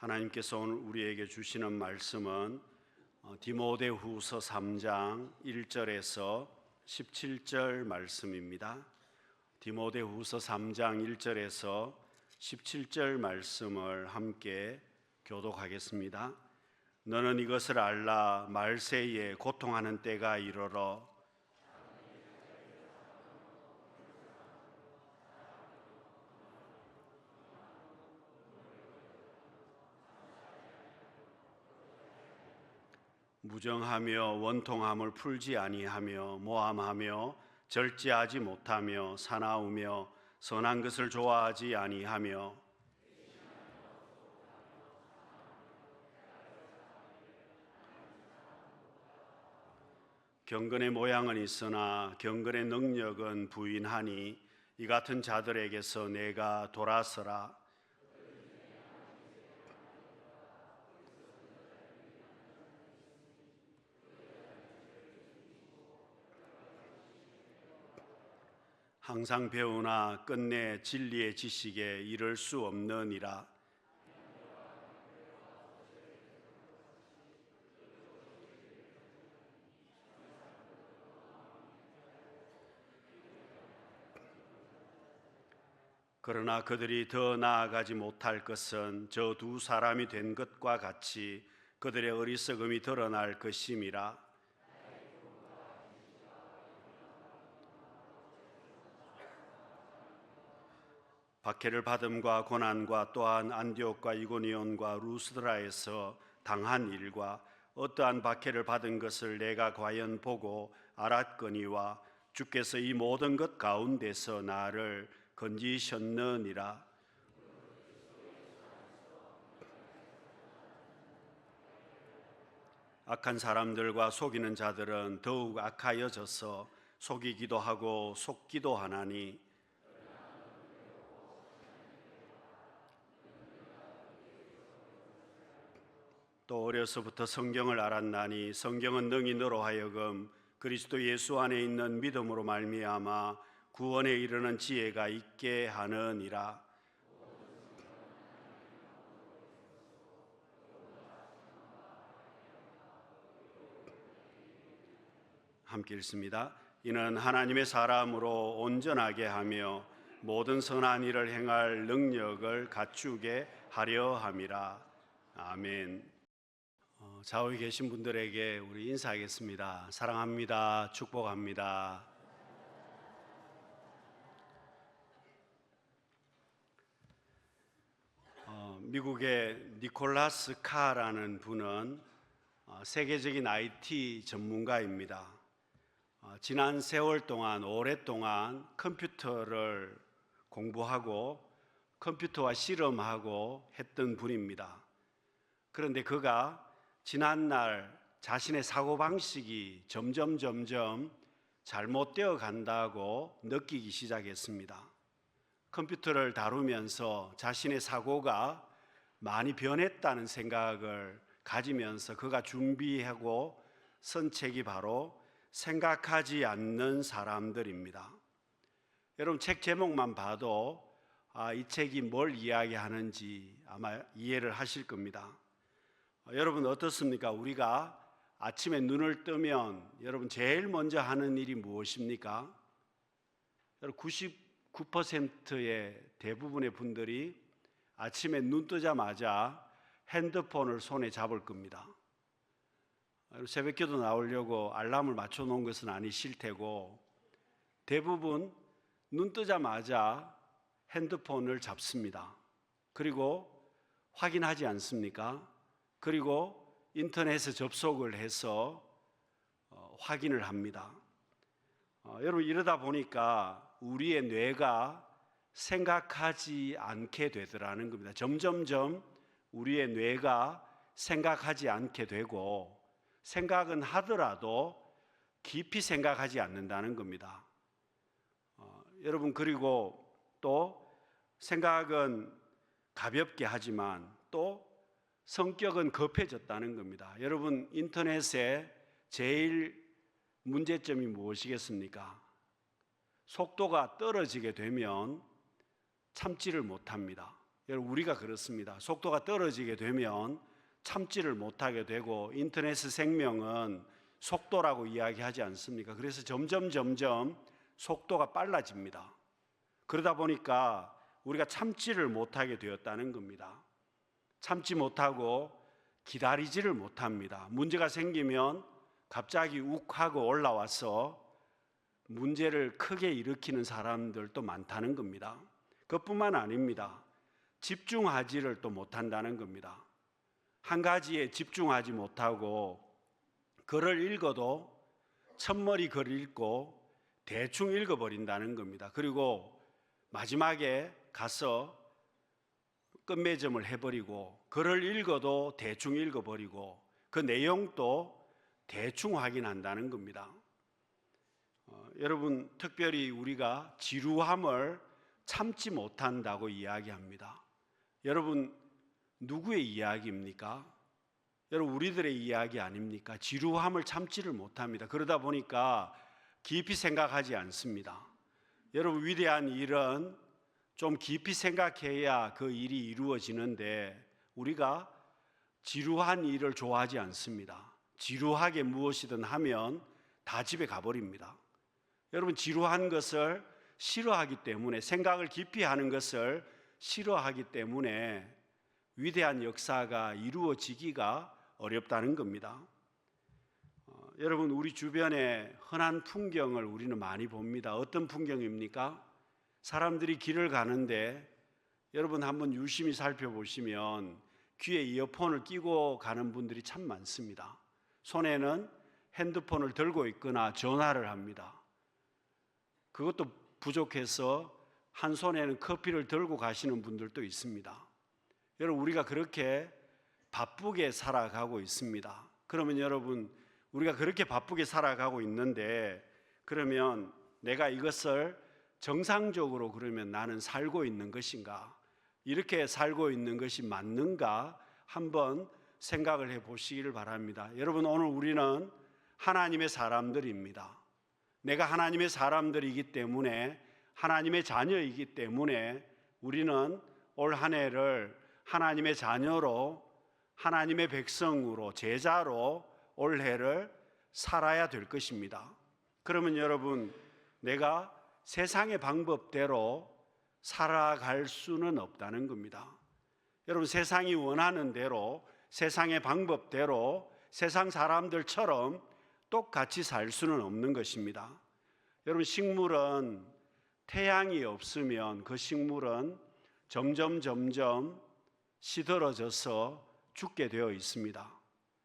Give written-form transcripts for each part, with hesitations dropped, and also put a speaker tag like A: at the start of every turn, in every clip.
A: 하나님께서 오늘 우리에게 주시는 말씀은 디모데후서 3장 1절에서 17절 말씀입니다. 디모데후서 3장 1절에서 17절 말씀을 함께 교독하겠습니다. 너는 이것을 알라. 말세에 고통하는 때가 이르러 무정하며 원통함을 풀지 아니하며 모함하며 절제하지 못하며 사나우며 선한 것을 좋아하지 아니하며 경건의 모양은 있으나 경건의 능력은 부인하니 이 같은 자들에게서 내가 돌아서라. 항상 배우나 끝내 진리의 지식에 이를 수 없느니라. 그러나 그들이 더 나아가지 못할 것은 저 두 사람이 된 것과 같이 그들의 어리석음이 드러날 것임이라. 박해를 받음과 고난과 또한 안디옥과 이고니온과 루스드라에서 당한 일과 어떠한 박해를 받은 것을 내가 과연 보고 알았거니와 주께서 이 모든 것 가운데서 나를 건지셨느니라. 악한 사람들과 속이는 자들은 더욱 악하여져서 속이기도 하고 속기도 하나니 또 어려서부터 성경을 알았나니 성경은 능히 너로 하여금 그리스도 예수 안에 있는 믿음으로 말미암아 구원에 이르는 지혜가 있게 하느니라. 함께 읽습니다. 이는 하나님의 사람으로 온전하게 하며 모든 선한 일을 행할 능력을 갖추게 하려 함이라. 아멘. 좌우에 계신 분들에게 우리 인사하겠습니다. 사랑합니다. 축복합니다. 미국의 니콜라스 카라는 분은 세계적인 IT 전문가입니다. 지난 세월 동안 오랫동안 컴퓨터를 공부하고 컴퓨터와 실험하고 했던 분입니다. 그런데 그가 지난날 자신의 사고방식이 점점 잘못되어 간다고 느끼기 시작했습니다. 컴퓨터를 다루면서 자신의 사고가 많이 변했다는 생각을 가지면서 그가 준비하고 쓴 책이 바로 생각하지 않는 사람들입니다. 여러분 책 제목만 봐도 이 책이 뭘 이야기하는지 아마 이해를 하실 겁니다. 여러분 어떻습니까? 우리가 아침에 눈을 뜨면 여러분 제일 먼저 하는 일이 무엇입니까? 99%의 대부분의 분들이 아침에 눈 뜨자마자 핸드폰을 손에 잡을 겁니다. 새벽기도 나오려고 알람을 맞춰 놓은 것은 아니실 테고 대부분 눈 뜨자마자 핸드폰을 잡습니다. 그리고 확인하지 않습니까? 그리고 인터넷에 접속을 해서 확인을 합니다. 여러분 이러다 보니까 우리의 뇌가 생각하지 않게 되더라는 겁니다. 점점점 우리의 뇌가 생각하지 않게 되고 생각은 하더라도 깊이 생각하지 않는다는 겁니다. 여러분 그리고 또 생각은 가볍게 하지만 또 성격은 급해졌다는 겁니다. 여러분 인터넷에 제일 문제점이 무엇이겠습니까? 속도가 떨어지게 되면 참지를 못합니다. 여러분, 우리가 그렇습니다. 속도가 떨어지게 되면 참지를 못하게 되고, 인터넷 생명은 속도라고 이야기하지 않습니까? 그래서 점점 속도가 빨라집니다. 그러다 보니까 우리가 참지를 못하게 되었다는 겁니다. 참지 못하고 기다리지를 못합니다. 문제가 생기면 갑자기 욱하고 올라와서 문제를 크게 일으키는 사람들도 많다는 겁니다. 그것뿐만 아닙니다. 집중하지를 또 못한다는 겁니다. 한 가지에 집중하지 못하고 글을 읽어도 첫머리 글을 읽고 대충 읽어버린다는 겁니다. 그리고 마지막에 가서 끝맺음을 해버리고, 글을 읽어도 대충 읽어버리고, 그 내용도 대충 확인한다는 겁니다. 여러분, 특별히 우리가 지루함을 참지 못한다고 이야기합니다. 여러분, 누구의 이야기입니까? 여러분, 우리들의 이야기 아닙니까? 지루함을 참지를 못합니다. 그러다 보니까 깊이 생각하지 않습니다. 여러분, 위대한 일은 좀 깊이 생각해야 그 일이 이루어지는데, 우리가 지루한 일을 좋아하지 않습니다. 지루하게 무엇이든 하면 다 집에 가버립니다. 여러분, 지루한 것을 싫어하기 때문에, 생각을 깊이 하는 것을 싫어하기 때문에 위대한 역사가 이루어지기가 어렵다는 겁니다. 여러분, 우리 주변에 흔한 풍경을 우리는 많이 봅니다. 어떤 풍경입니까? 사람들이 길을 가는데, 여러분 한번 유심히 살펴보시면 귀에 이어폰을 끼고 가는 분들이 참 많습니다. 손에는 핸드폰을 들고 있거나 전화를 합니다. 그것도 부족해서 한 손에는 커피를 들고 가시는 분들도 있습니다. 여러분, 우리가 그렇게 바쁘게 살아가고 있습니다. 그러면 여러분, 우리가 그렇게 바쁘게 살아가고 있는데, 그러면 내가 이것을 정상적으로 그러면 나는 살고 있는 것인가? 이렇게 살고 있는 것이 맞는가? 한번 생각을 해 보시기를 바랍니다. 여러분, 오늘 우리는 하나님의 사람들입니다. 내가 하나님의 사람들이기 때문에, 하나님의 자녀이기 때문에 우리는 올 한 해를 하나님의 자녀로, 하나님의 백성으로, 제자로 올 해를 살아야 될 것입니다. 그러면 여러분, 내가 세상의 방법대로 살아갈 수는 없다는 겁니다. 여러분, 세상이 원하는 대로, 세상의 방법대로, 세상 사람들처럼 똑같이 살 수는 없는 것입니다. 여러분, 식물은 태양이 없으면 그 식물은 점점 시들어져서 죽게 되어 있습니다.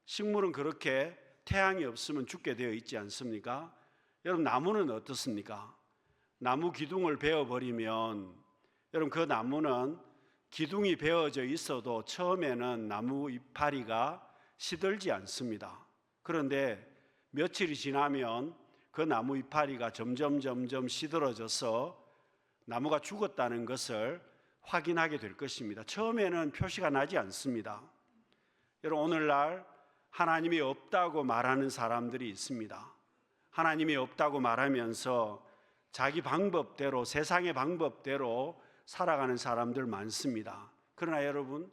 A: 식물은 그렇게 태양이 없으면 죽게 되어 있지 않습니까? 여러분, 나무는 어떻습니까? 나무 기둥을 베어버리면, 여러분, 그 나무는 기둥이 베어져 있어도 처음에는 나무 이파리가 시들지 않습니다. 그런데 며칠이 지나면 그 나무 이파리가 점점 시들어져서 나무가 죽었다는 것을 확인하게 될 것입니다. 처음에는 표시가 나지 않습니다. 여러분, 오늘날 하나님이 없다고 말하는 사람들이 있습니다. 하나님이 없다고 말하면서 자기 방법대로, 세상의 방법대로 살아가는 사람들 많습니다. 그러나 여러분,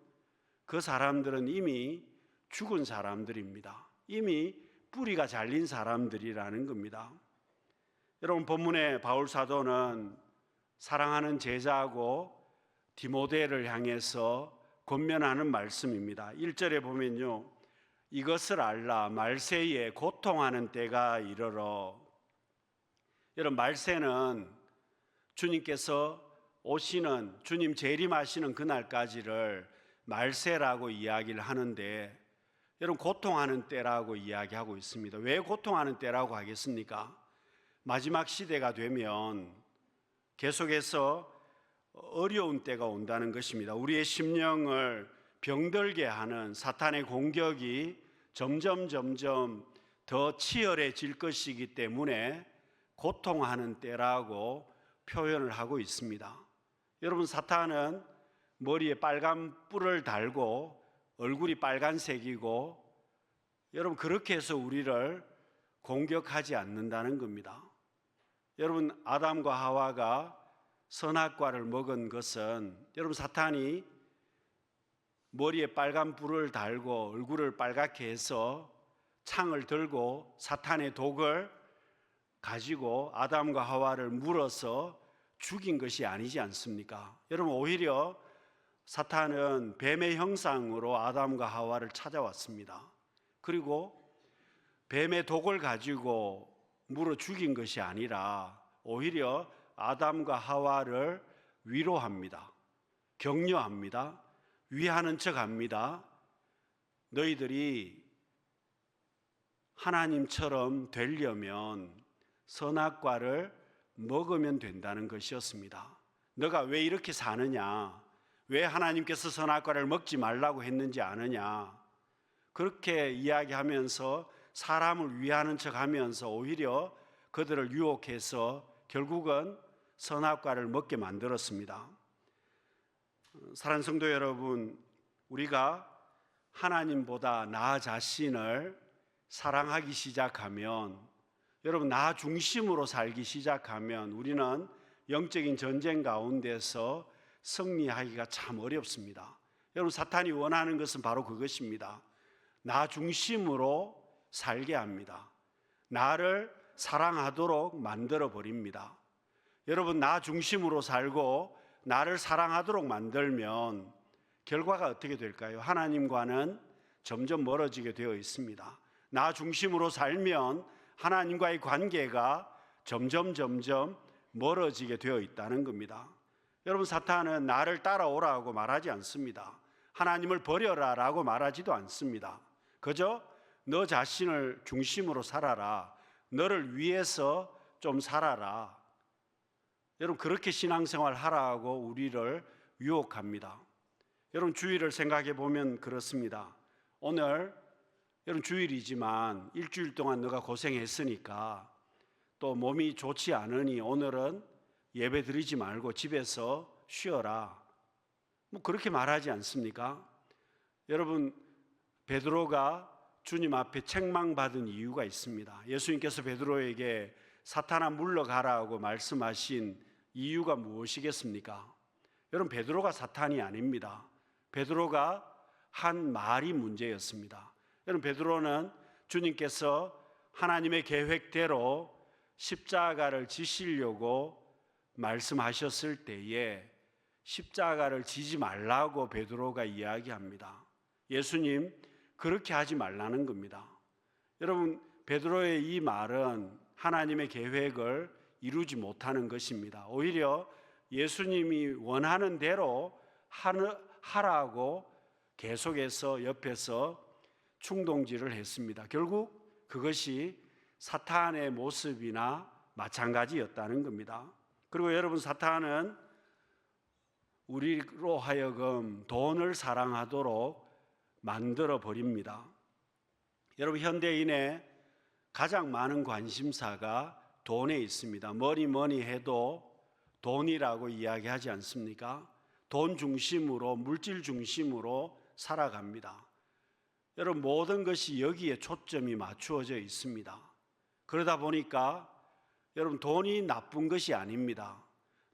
A: 그 사람들은 이미 죽은 사람들입니다. 이미 뿌리가 잘린 사람들이라는 겁니다. 여러분, 본문의 바울 사도는 사랑하는 제자하고 디모데를 향해서 권면하는 말씀입니다. 1절에 보면요, 이것을 알라, 말세에 고통하는 때가 이르러. 여러분, 말세는 주님께서 오시는, 주님 재림하시는 그날까지를 말세라고 이야기를 하는데, 여러분, 고통하는 때라고 이야기하고 있습니다. 왜 고통하는 때라고 하겠습니까? 마지막 시대가 되면 계속해서 어려운 때가 온다는 것입니다. 우리의 심령을 병들게 하는 사탄의 공격이 점점 더 치열해질 것이기 때문에 고통하는 때라고 표현을 하고 있습니다. 여러분, 사탄은 머리에 빨간 뿔을 달고 얼굴이 빨간색이고, 여러분, 그렇게 해서 우리를 공격하지 않는다는 겁니다. 여러분, 아담과 하와가 선악과를 먹은 것은, 여러분, 사탄이 머리에 빨간 불을 달고 얼굴을 빨갛게 해서 창을 들고 사탄의 독을 가지고 아담과 하와를 물어서 죽인 것이 아니지 않습니까? 여러분, 오히려 사탄은 뱀의 형상으로 아담과 하와를 찾아왔습니다. 그리고 뱀의 독을 가지고 물어 죽인 것이 아니라 오히려 아담과 하와를 위로합니다. 격려합니다. 위하는 척합니다. 너희들이 하나님처럼 되려면 선악과를 먹으면 된다는 것이었습니다. 너가 왜 이렇게 사느냐? 왜 하나님께서 선악과를 먹지 말라고 했는지 아느냐? 그렇게 이야기하면서 사람을 위하는 척하면서 오히려 그들을 유혹해서 결국은 선악과를 먹게 만들었습니다. 사랑하는 성도 여러분, 우리가 하나님보다 나 자신을 사랑하기 시작하면, 여러분, 나 중심으로 살기 시작하면 우리는 영적인 전쟁 가운데서 승리하기가 참 어렵습니다. 여러분, 사탄이 원하는 것은 바로 그것입니다. 나 중심으로 살게 합니다. 나를 사랑하도록 만들어 버립니다. 여러분, 나 중심으로 살고 나를 사랑하도록 만들면 결과가 어떻게 될까요? 하나님과는 점점 멀어지게 되어 있습니다. 나 중심으로 살면 하나님과의 관계가 점점 멀어지게 되어 있다는 겁니다. 여러분, 사탄은 나를 따라오라고 말하지 않습니다. 하나님을 버려라라고 말하지도 않습니다. 그저 너 자신을 중심으로 살아라. 너를 위해서 좀 살아라. 여러분, 그렇게 신앙생활 하라고 우리를 유혹합니다. 여러분, 주일을 생각해 보면 그렇습니다. 오늘 여러분 주일이지만 일주일 동안 너가 고생했으니까 또 몸이 좋지 않으니 오늘은 예배 드리지 말고 집에서 쉬어라. 뭐 그렇게 말하지 않습니까? 여러분, 베드로가 주님 앞에 책망받은 이유가 있습니다. 예수님께서 베드로에게 사탄아 물러가라고 말씀하신 이유가 무엇이겠습니까? 여러분, 베드로가 사탄이 아닙니다. 베드로가 한 말이 문제였습니다. 여러분, 베드로는 주님께서 하나님의 계획대로 십자가를 지시려고 말씀하셨을 때에 십자가를 지지 말라고 베드로가 이야기합니다. 예수님, 그렇게 하지 말라는 겁니다. 여러분, 베드로의 이 말은 하나님의 계획을 이루지 못하는 것입니다. 오히려 예수님이 원하는 대로 하라고 계속해서 옆에서 충동질을 했습니다. 결국 그것이 사탄의 모습이나 마찬가지였다는 겁니다. 그리고 여러분, 사탄은 우리로 하여금 돈을 사랑하도록 만들어 버립니다. 여러분, 현대인의 가장 많은 관심사가 돈에 있습니다. 뭐니 해도 돈이라고 이야기하지 않습니까? 돈 중심으로, 물질 중심으로 살아갑니다. 여러분, 모든 것이 여기에 초점이 맞추어져 있습니다. 그러다 보니까 여러분, 돈이 나쁜 것이 아닙니다.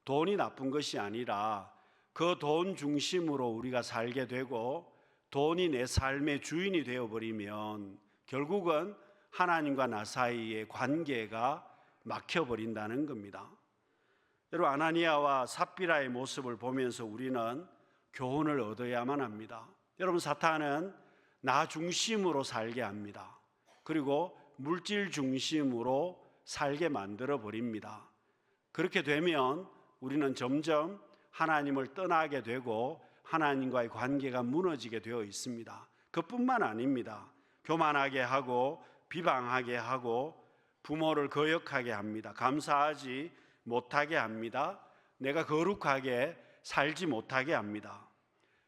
A: 돈이 나쁜 것이 아니라 그 돈 중심으로 우리가 살게 되고 돈이 내 삶의 주인이 되어버리면 결국은 하나님과 나 사이의 관계가 막혀버린다는 겁니다. 여러분, 아나니아와 삽비라의 모습을 보면서 우리는 교훈을 얻어야만 합니다. 여러분, 사탄은 나 중심으로 살게 합니다. 그리고 물질 중심으로 살게 만들어 버립니다. 그렇게 되면 우리는 점점 하나님을 떠나게 되고 하나님과의 관계가 무너지게 되어 있습니다. 그뿐만 아닙니다. 교만하게 하고 비방하게 하고 부모를 거역하게 합니다. 감사하지 못하게 합니다. 내가 거룩하게 살지 못하게 합니다.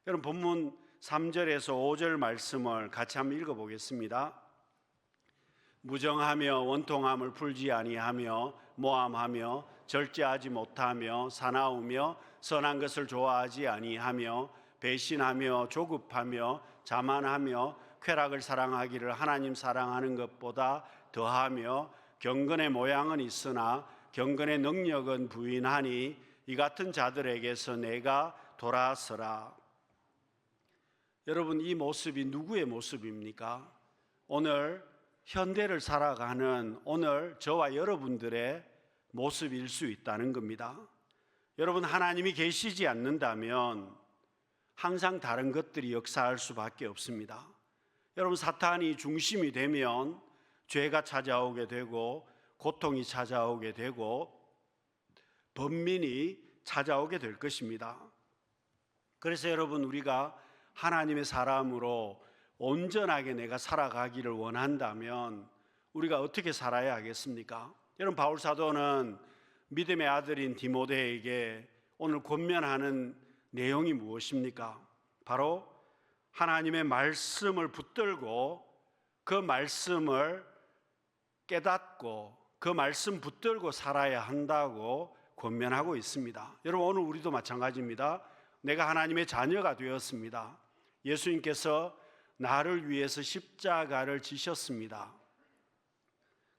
A: 여러분, 본문 3절에서 5절 말씀을 같이 한번 읽어보겠습니다. 무정하며 원통함을 풀지 아니하며 모함하며 절제하지 못하며 사나우며 선한 것을 좋아하지 아니하며 배신하며 조급하며 자만하며 쾌락을 사랑하기를 하나님 사랑하는 것보다 더하며 경건의 모양은 있으나 경건의 능력은 부인하니 이 같은 자들에게서 내가 돌아서라. 여러분, 이 모습이 누구의 모습입니까? 오늘 현대를 살아가는 오늘 저와 여러분들의 모습일 수 있다는 겁니다. 여러분, 하나님이 계시지 않는다면 항상 다른 것들이 역사할 수밖에 없습니다. 여러분, 사탄이 중심이 되면 죄가 찾아오게 되고 고통이 찾아오게 되고 번민이 찾아오게 될 것입니다. 그래서 여러분, 우리가 하나님의 사람으로 온전하게 내가 살아가기를 원한다면 우리가 어떻게 살아야 하겠습니까? 여러분, 바울 사도는 믿음의 아들인 디모데에게 오늘 권면하는 내용이 무엇입니까? 바로 하나님의 말씀을 붙들고 그 말씀을 깨닫고 그 말씀 붙들고 살아야 한다고 권면하고 있습니다. 여러분, 오늘 우리도 마찬가지입니다. 내가 하나님의 자녀가 되었습니다. 예수님께서 나를 위해서 십자가를 지셨습니다.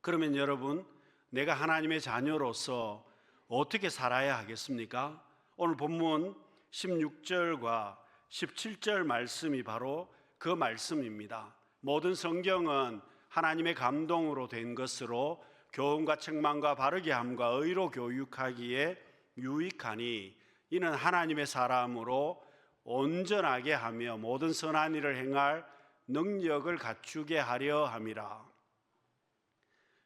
A: 그러면 여러분, 내가 하나님의 자녀로서 어떻게 살아야 하겠습니까? 오늘 본문 16절과 17절 말씀이 바로 그 말씀입니다. 모든 성경은 하나님의 감동으로 된 것으로 교훈과 책망과 바르게 함과 의로 교육하기에 유익하니 이는 하나님의 사람으로 온전하게 하며 모든 선한 일을 행할 능력을 갖추게 하려 함이라.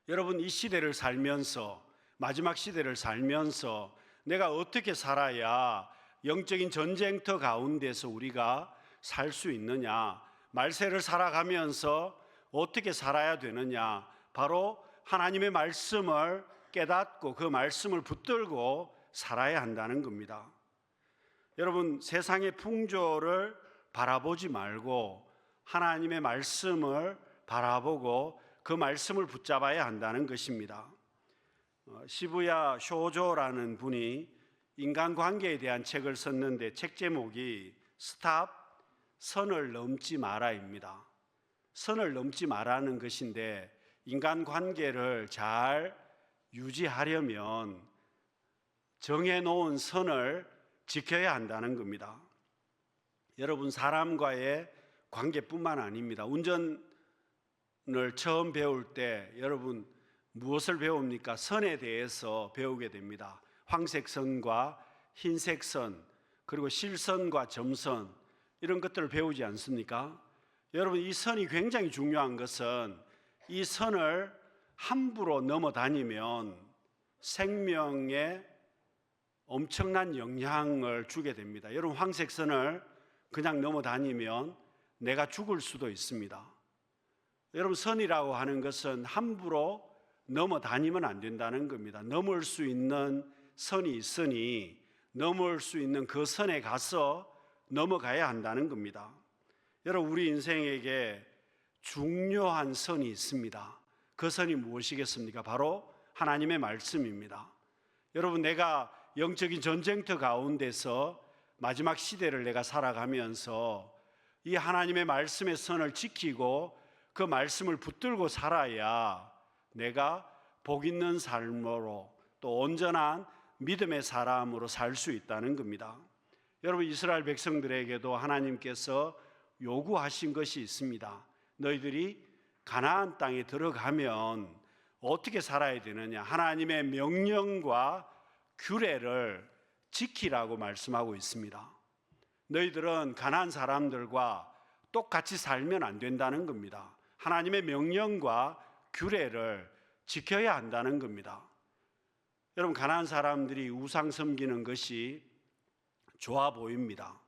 A: 여러분, 이 시대를 살면서, 마지막 시대를 살면서 내가 어떻게 살아야 영적인 전쟁터 가운데서 우리가 살 수 있느냐, 말세를 살아가면서 어떻게 살아야 되느냐, 바로 하나님의 말씀을 깨닫고 그 말씀을 붙들고 살아야 한다는 겁니다. 여러분, 세상의 풍조를 바라보지 말고 하나님의 말씀을 바라보고 그 말씀을 붙잡아야 한다는 것입니다. 시부야 쇼조라는 분이 인간관계에 대한 책을 썼는데 책 제목이 스탑, 선을 넘지 마라입니다. 선을 넘지 마라는 것인데 인간관계를 잘 유지하려면 정해놓은 선을 지켜야 한다는 겁니다. 여러분, 사람과의 관계뿐만 아닙니다. 운전을 처음 배울 때 여러분 무엇을 배웁니까? 선에 대해서 배우게 됩니다. 황색선과 흰색선, 그리고 실선과 점선, 이런 것들을 배우지 않습니까? 여러분, 이 선이 굉장히 중요한 것은 이 선을 함부로 넘어다니면 생명에 엄청난 영향을 주게 됩니다. 여러분, 황색선을 그냥 넘어다니면 내가 죽을 수도 있습니다. 여러분, 선이라고 하는 것은 함부로 넘어다니면 안 된다는 겁니다. 넘을 수 있는 선이 있으니 넘을 수 있는 그 선에 가서 넘어가야 한다는 겁니다. 여러분, 우리 인생에게 중요한 선이 있습니다. 그 선이 무엇이겠습니까? 바로 하나님의 말씀입니다. 여러분, 내가 영적인 전쟁터 가운데서 마지막 시대를 내가 살아가면서 이 하나님의 말씀의 선을 지키고 그 말씀을 붙들고 살아야 내가 복 있는 삶으로 또 온전한 믿음의 사람으로 살 수 있다는 겁니다. 여러분, 이스라엘 백성들에게도 하나님께서 요구하신 것이 있습니다. 너희들이 가나안 땅에 들어가면 어떻게 살아야 되느냐, 하나님의 명령과 규례를 지키라고 말씀하고 있습니다. 너희들은 가나안 사람들과 똑같이 살면 안 된다는 겁니다. 하나님의 명령과 규례를 지켜야 한다는 겁니다. 여러분, 가나안 사람들이 우상 섬기는 것이 좋아 보입니다.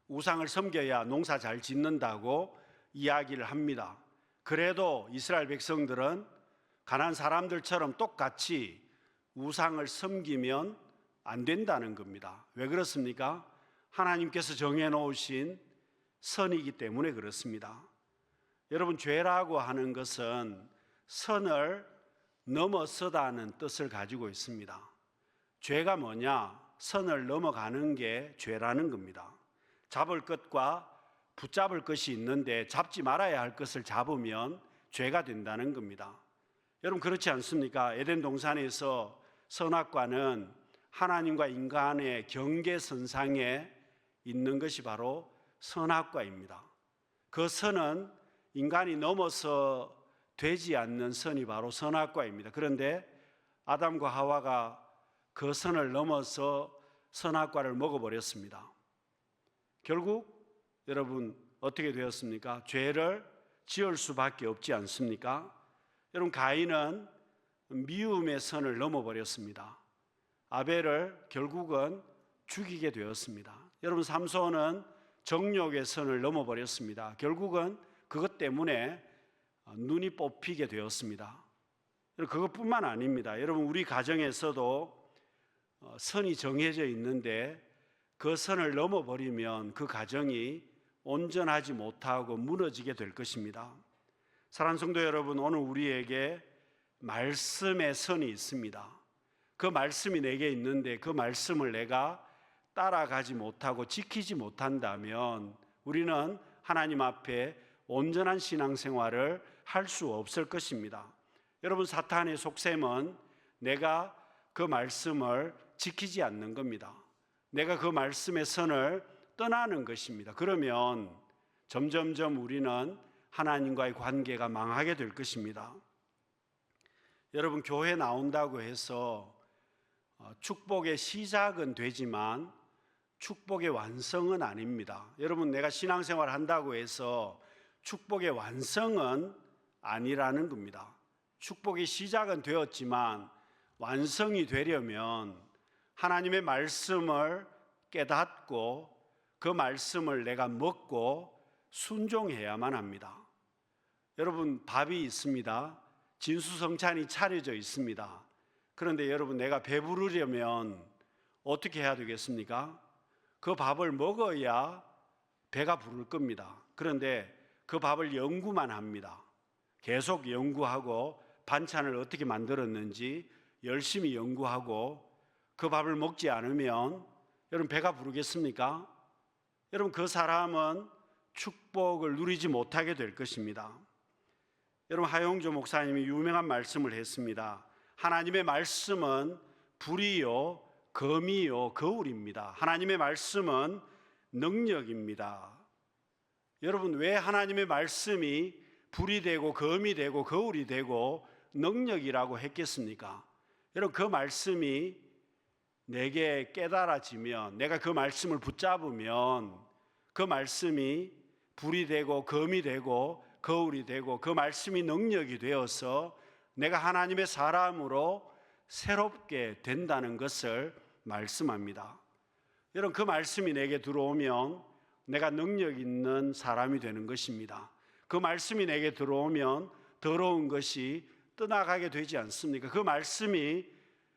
A: 우상을 섬겨야 농사 잘 짓는다고 이야기를 합니다. 그래도 이스라엘 백성들은 가나안 사람들처럼 똑같이 우상을 섬기면 안 된다는 겁니다. 왜 그렇습니까? 하나님께서 정해놓으신 선이기 때문에 그렇습니다. 여러분, 죄라고 하는 것은 선을 넘어서다는 뜻을 가지고 있습니다. 죄가 뭐냐? 선을 넘어가는 게 죄라는 겁니다. 잡을 것과 붙잡을 것이 있는데 잡지 말아야 할 것을 잡으면 죄가 된다는 겁니다. 여러분, 그렇지 않습니까? 에덴 동산에서 선악과는 하나님과 인간의 경계선상에 있는 것이 바로 선악과입니다. 그 선은 인간이 넘어서 되지 않는 선이 바로 선악과입니다. 그런데 아담과 하와가 그 선을 넘어서 선악과를 먹어버렸습니다. 결국 여러분 어떻게 되었습니까? 죄를 지을 수밖에 없지 않습니까? 여러분, 가인은 미움의 선을 넘어버렸습니다. 아벨을 결국은 죽이게 되었습니다. 여러분, 삼손은 정욕의 선을 넘어버렸습니다. 결국은 그것 때문에 눈이 뽑히게 되었습니다. 그것뿐만 아닙니다. 여러분, 우리 가정에서도 선이 정해져 있는데 그 선을 넘어버리면 그 가정이 온전하지 못하고 무너지게 될 것입니다. 사랑하는 성도 여러분, 오늘 우리에게 말씀의 선이 있습니다. 그 말씀이 내게 있는데 그 말씀을 내가 따라가지 못하고 지키지 못한다면 우리는 하나님 앞에 온전한 신앙생활을 할 수 없을 것입니다. 여러분, 사탄의 속셈은 내가 그 말씀을 지키지 않는 겁니다. 내가 그 말씀의 선을 떠나는 것입니다. 그러면 점점점 우리는 하나님과의 관계가 망하게 될 것입니다. 여러분, 교회 나온다고 해서 축복의 시작은 되지만 축복의 완성은 아닙니다. 여러분, 내가 신앙생활 한다고 해서 축복의 완성은 아니라는 겁니다. 축복의 시작은 되었지만 완성이 되려면 하나님의 말씀을 깨닫고 그 말씀을 내가 먹고 순종해야만 합니다. 여러분, 밥이 있습니다. 진수성찬이 차려져 있습니다. 그런데 여러분, 내가 배부르려면 어떻게 해야 되겠습니까? 그 밥을 먹어야 배가 부를 겁니다. 그런데 그 밥을 연구만 합니다. 계속 연구하고 반찬을 어떻게 만들었는지 열심히 연구하고 그 밥을 먹지 않으면 여러분, 배가 부르겠습니까? 여러분, 그 사람은 축복을 누리지 못하게 될 것입니다. 여러분, 하용조 목사님이 유명한 말씀을 했습니다. 하나님의 말씀은 불이요 검이요 거울입니다. 하나님의 말씀은 능력입니다. 여러분, 왜 하나님의 말씀이 불이 되고 검이 되고 거울이 되고 능력이라고 했겠습니까? 여러분, 그 말씀이 내게 깨달아지면, 내가 그 말씀을 붙잡으면 그 말씀이 불이 되고 검이 되고 거울이 되고 그 말씀이 능력이 되어서 내가 하나님의 사람으로 새롭게 된다는 것을 말씀합니다. 여러분, 그 말씀이 내게 들어오면 내가 능력 있는 사람이 되는 것입니다. 그 말씀이 내게 들어오면 더러운 것이 떠나가게 되지 않습니까? 그 말씀이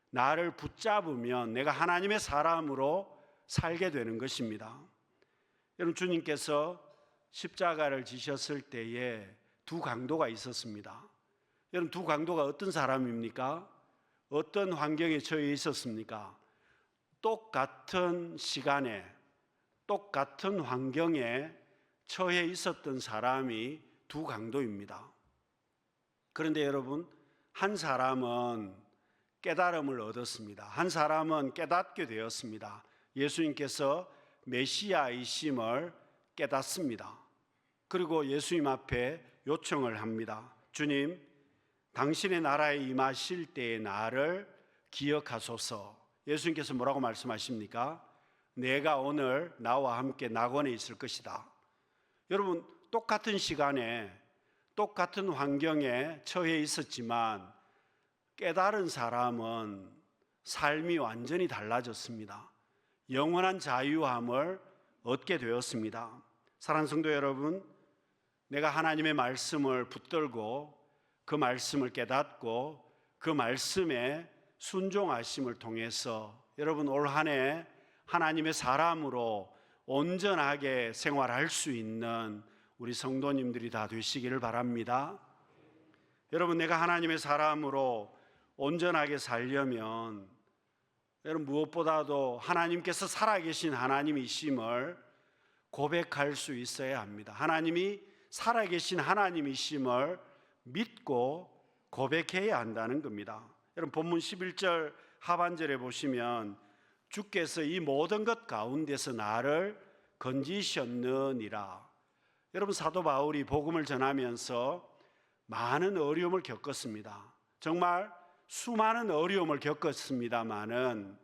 A: 나를 붙잡으면 내가 하나님의 사람으로 살게 되는 것입니다. 여러분, 주님께서 십자가를 지셨을 때에 두 강도가 있었습니다. 여러분, 두 강도가 어떤 사람입니까? 어떤 환경에 처해 있었습니까? 똑같은 시간에 똑같은 환경에 처해 있었던 사람이 두 강도입니다. 그런데 여러분, 한 사람은 깨달음을 얻었습니다. 한 사람은 깨닫게 되었습니다. 예수님께서 메시아이심을 깨닫습니다. 그리고 예수님 앞에 요청을 합니다. 주님, 당신의 나라에 임하실 때의 나를 기억하소서. 예수님께서 뭐라고 말씀하십니까? 내가 오늘 나와 함께 낙원에 있을 것이다. 여러분, 똑같은 시간에 똑같은 환경에 처해 있었지만 깨달은 사람은 삶이 완전히 달라졌습니다. 영원한 자유함을 얻게 되었습니다. 사랑하는 성도 여러분, 내가 하나님의 말씀을 붙들고 그 말씀을 깨닫고 그 말씀에 순종하심을 통해서 여러분, 올 한 해 하나님의 사람으로 온전하게 생활할 수 있는 우리 성도님들이 다 되시기를 바랍니다. 여러분, 내가 하나님의 사람으로 온전하게 살려면 여러분, 무엇보다도 하나님께서 살아계신 하나님이심을 고백할 수 있어야 합니다. 하나님이 살아계신 하나님이심을 믿고 고백해야 한다는 겁니다. 여러분, 본문 11절 하반절에 보시면 주께서 이 모든 것 가운데서 나를 건지셨느니라. 여러분, 사도 바울이 복음을 전하면서 많은 어려움을 겪었습니다. 정말 수많은 어려움을 겪었습니다마는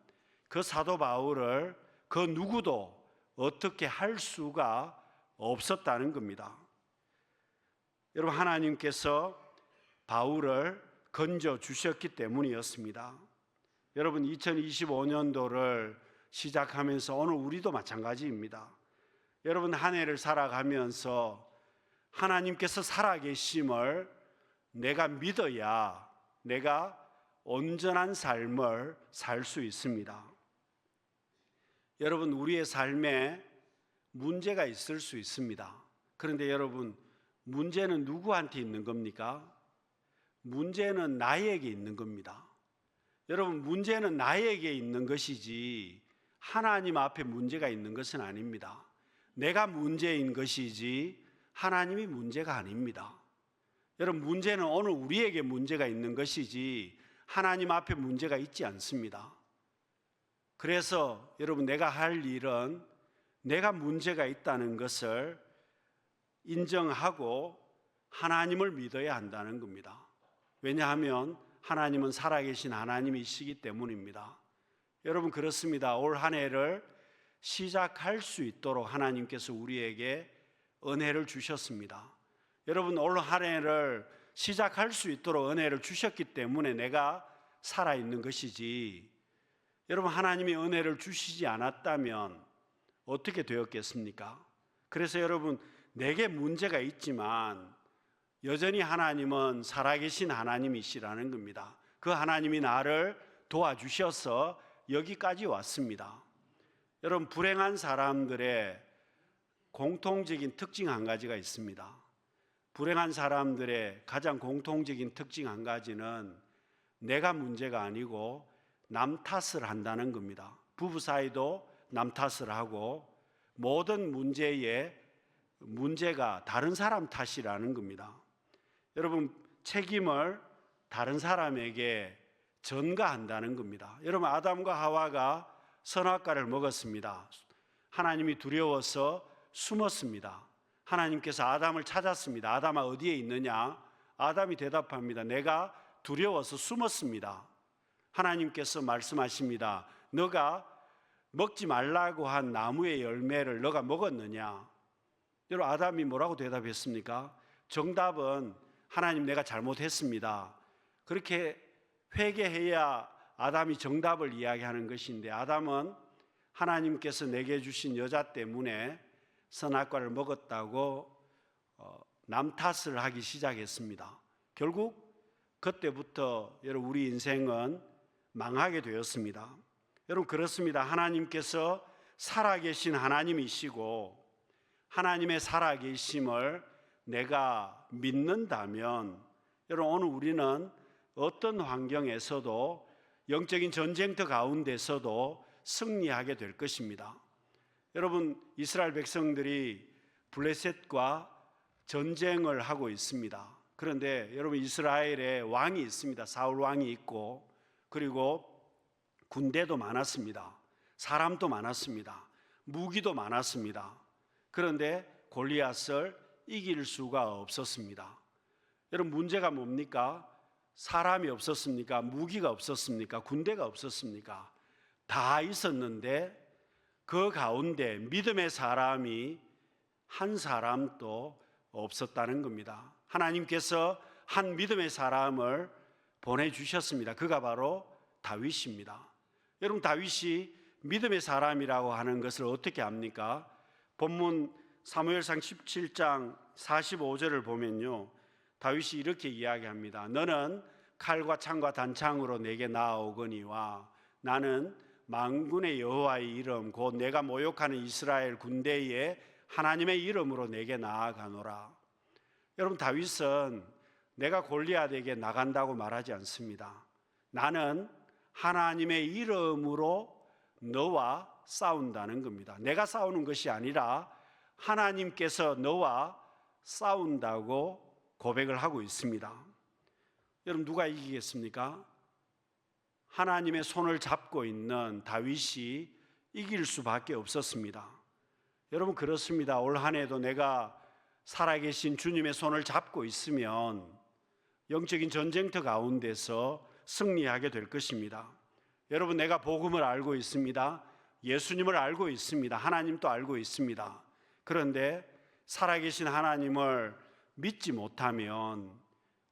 A: 그 사도 바울을 그 누구도 어떻게 할 수가 없었다는 겁니다. 여러분, 하나님께서 바울을 건져 주셨기 때문이었습니다. 여러분, 2025년도를 시작하면서 오늘 우리도 마찬가지입니다. 여러분, 한 해를 살아가면서 하나님께서 살아계심을 내가 믿어야 내가 온전한 삶을 살 수 있습니다. 여러분, 우리의 삶에 문제가 있을 수 있습니다. 그런데 여러분, 문제는 누구한테 있는 겁니까? 문제는 나에게 있는 겁니다. 여러분, 문제는 나에게 있는 것이지 하나님 앞에 문제가 있는 것은 아닙니다. 내가 문제인 것이지 하나님이 문제가 아닙니다. 여러분, 문제는 오늘 우리에게 문제가 있는 것이지 하나님 앞에 문제가 있지 않습니다. 그래서 여러분, 내가 할 일은 내가 문제가 있다는 것을 인정하고 하나님을 믿어야 한다는 겁니다. 왜냐하면 하나님은 살아계신 하나님이시기 때문입니다. 여러분, 그렇습니다. 올 한 해를 시작할 수 있도록 하나님께서 우리에게 은혜를 주셨습니다. 여러분, 올 한 해를 시작할 수 있도록 은혜를 주셨기 때문에 내가 살아있는 것이지, 여러분, 하나님이 은혜를 주시지 않았다면 어떻게 되었겠습니까? 그래서 여러분, 내게 문제가 있지만 여전히 하나님은 살아계신 하나님이시라는 겁니다. 그 하나님이 나를 도와주셔서 여기까지 왔습니다. 여러분, 불행한 사람들의 공통적인 특징 한 가지가 있습니다. 불행한 사람들의 가장 공통적인 특징 한 가지는 내가 문제가 아니고 남 탓을 한다는 겁니다. 부부 사이도 남 탓을 하고 모든 문제가 다른 사람 탓이라는 겁니다. 여러분, 책임을 다른 사람에게 전가한다는 겁니다. 여러분, 아담과 하와가 선악과를 먹었습니다. 하나님이 두려워서 숨었습니다. 하나님께서 아담을 찾았습니다. 아담아, 어디에 있느냐? 아담이 대답합니다. 내가 두려워서 숨었습니다. 하나님께서 말씀하십니다. 너가 먹지 말라고 한 나무의 열매를 너가 먹었느냐? 여러분, 아담이 뭐라고 대답했습니까? 정답은 하나님, 내가 잘못했습니다. 그렇게 회개해야 아담이 정답을 이야기하는 것인데, 아담은 하나님께서 내게 주신 여자 때문에 선악과를 먹었다고 남 탓을 하기 시작했습니다. 결국 그때부터 여러분, 우리 인생은 망하게 되었습니다. 여러분, 그렇습니다. 하나님께서 살아계신 하나님이시고 하나님의 살아계심을 내가 믿는다면, 여러분, 오늘 우리는 어떤 환경에서도 영적인 전쟁터 가운데서도 승리하게 될 것입니다. 여러분, 이스라엘 백성들이 블레셋과 전쟁을 하고 있습니다. 그런데 여러분, 이스라엘에 왕이 있습니다. 사울 왕이 있고, 그리고 군대도 많았습니다. 사람도 많았습니다. 무기도 많았습니다. 그런데 골리앗을 이길 수가 없었습니다. 여러분, 문제가 뭡니까? 사람이 없었습니까? 무기가 없었습니까? 군대가 없었습니까? 다 있었는데 그 가운데 믿음의 사람이 한 사람도 없었다는 겁니다. 하나님께서 한 믿음의 사람을 보내주셨습니다. 그가 바로 다윗입니다. 여러분, 다윗이 믿음의 사람이라고 하는 것을 어떻게 압니까? 본문 사무엘상 17장 45절을 보면요, 다윗이 이렇게 이야기합니다. 너는 칼과 창과 단창으로 내게 나아오거니와 나는 만군의 여호와의 이름 곧 내가 모욕하는 이스라엘 군대의 하나님의 이름으로 내게 나아가노라. 여러분, 다윗은 내가 골리앗에게 나간다고 말하지 않습니다. 나는 하나님의 이름으로 너와 싸운다는 겁니다. 내가 싸우는 것이 아니라 하나님께서 너와 싸운다고 고백을 하고 있습니다. 여러분, 누가 이기겠습니까? 하나님의 손을 잡고 있는 다윗이 이길 수밖에 없었습니다. 여러분, 그렇습니다. 올 한 해도 내가 살아계신 주님의 손을 잡고 있으면 영적인 전쟁터 가운데서 승리하게 될 것입니다. 여러분, 내가 복음을 알고 있습니다. 예수님을 알고 있습니다. 하나님도 알고 있습니다. 그런데 살아계신 하나님을 믿지 못하면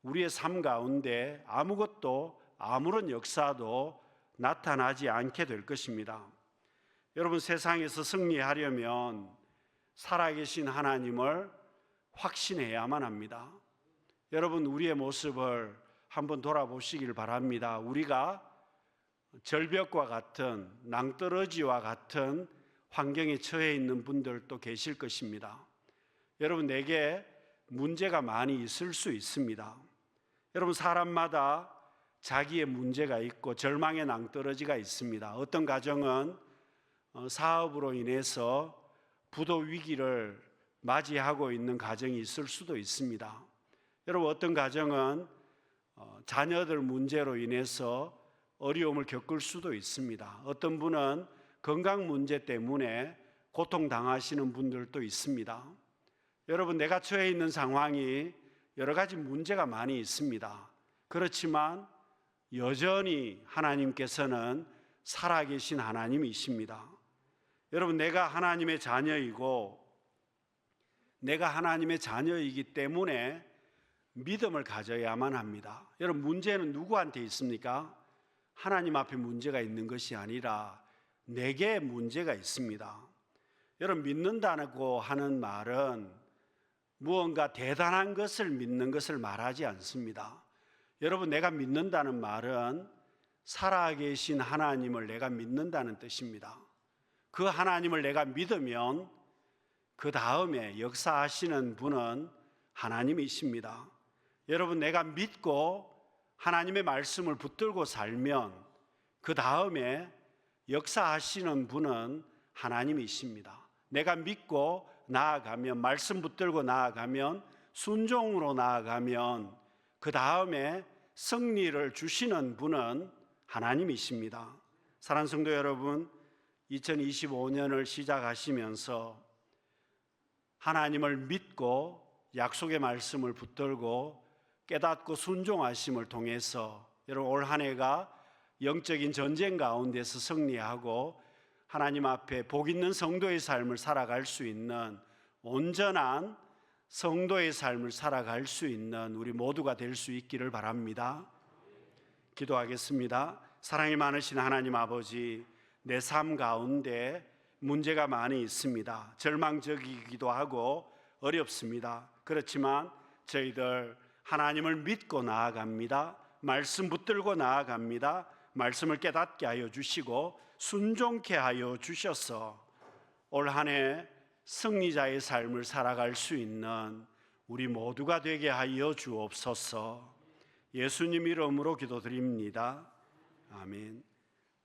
A: 우리의 삶 가운데 아무것도, 아무런 역사도 나타나지 않게 될 것입니다. 여러분, 세상에서 승리하려면 살아계신 하나님을 확신해야만 합니다. 여러분, 우리의 모습을 한번 돌아보시길 바랍니다. 우리가 절벽과 같은, 낭떠러지와 같은 환경에 처해 있는 분들도 계실 것입니다. 여러분, 내게 문제가 많이 있을 수 있습니다. 여러분, 사람마다 자기의 문제가 있고 절망의 낭떠러지가 있습니다. 어떤 가정은 사업으로 인해서 부도 위기를 맞이하고 있는 가정이 있을 수도 있습니다. 여러분, 어떤 가정은 자녀들 문제로 인해서 어려움을 겪을 수도 있습니다. 어떤 분은 건강 문제 때문에 고통당하시는 분들도 있습니다. 여러분, 내가 처해 있는 상황이 여러 가지 문제가 많이 있습니다. 그렇지만 여전히 하나님께서는 살아계신 하나님이십니다. 여러분, 내가 하나님의 자녀이고 내가 하나님의 자녀이기 때문에 믿음을 가져야만 합니다. 여러분, 문제는 누구한테 있습니까? 하나님 앞에 문제가 있는 것이 아니라 내게 문제가 있습니다. 여러분, 믿는다고 하는 말은 무언가 대단한 것을 믿는 것을 말하지 않습니다. 여러분, 내가 믿는다는 말은 살아계신 하나님을 내가 믿는다는 뜻입니다. 그 하나님을 내가 믿으면 그 다음에 역사하시는 분은 하나님이십니다. 여러분, 내가 믿고 하나님의 말씀을 붙들고 살면 그 다음에 역사하시는 분은 하나님이십니다. 내가 믿고 나아가면, 말씀 붙들고 나아가면, 순종으로 나아가면 그 다음에 승리를 주시는 분은 하나님이십니다. 사랑하는 성도 여러분, 2025년을 시작하시면서 하나님을 믿고 약속의 말씀을 붙들고 깨닫고 순종하심을 통해서 여러분, 올 한 해가 영적인 전쟁 가운데서 승리하고 하나님 앞에 복 있는 성도의 삶을 살아갈 수 있는, 온전한 성도의 삶을 살아갈 수 있는 우리 모두가 될 수 있기를 바랍니다. 기도하겠습니다. 사랑이 많으신 하나님 아버지, 내 삶 가운데 문제가 많이 있습니다. 절망적이기도 하고 어렵습니다. 그렇지만 저희들 하나님을 믿고 나아갑니다. 말씀 붙들고 나아갑니다. 말씀을 깨닫게 하여 주시고 순종케 하여 주셔서 올 한 해 승리자의 삶을 살아갈 수 있는 우리 모두가 되게 하여 주옵소서. 예수님 이름으로 기도드립니다. 아멘.